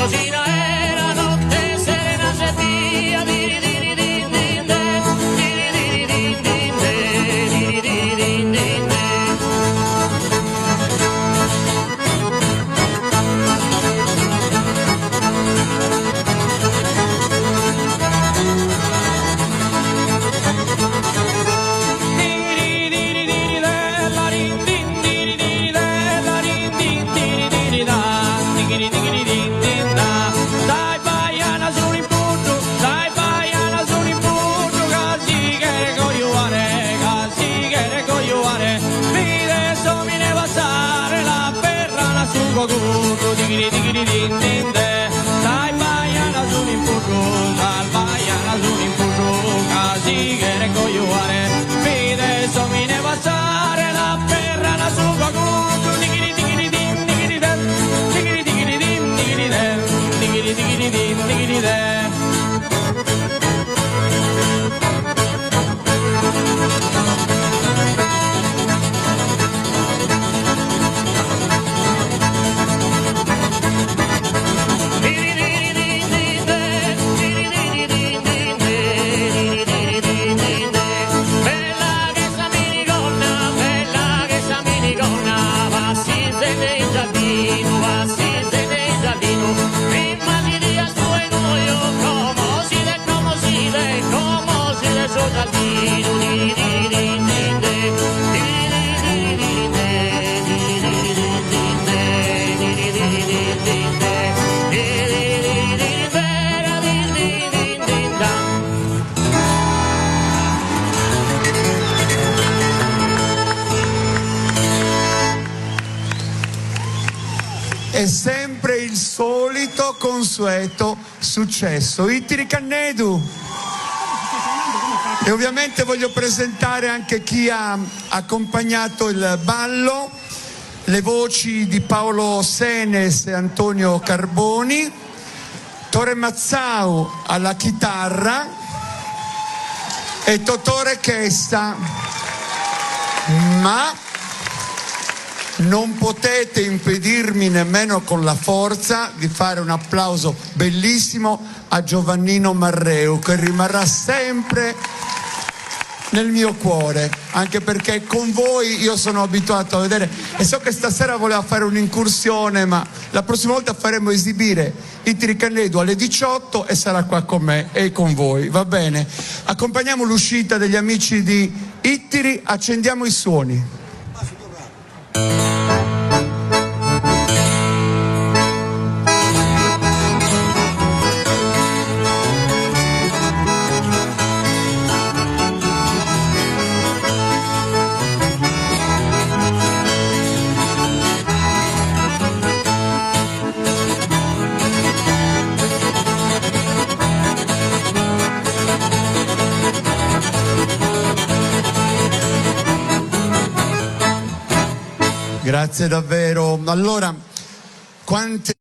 cosina è la notte serena c'è via di di din din de, di di din din de, di di din din de. È sempre il solito consueto successo. Ittiri Cannedu. E ovviamente voglio presentare anche chi ha accompagnato il ballo, le voci di Paolo Senes e Antonio Carboni, Tore Mazzau alla chitarra e Totore Chessa. Ma non potete impedirmi nemmeno con la forza di fare un applauso bellissimo a Giovannino Marreu, che rimarrà sempre nel mio cuore, anche perché con voi io sono abituato a vedere, e so che stasera voleva fare un'incursione, ma la prossima volta faremo esibire Ittiri Cannedu alle 18 e sarà qua con me e con voi, va bene? Accompagniamo l'uscita degli amici di Ittiri, accendiamo i suoni. Grazie davvero. Allora, quante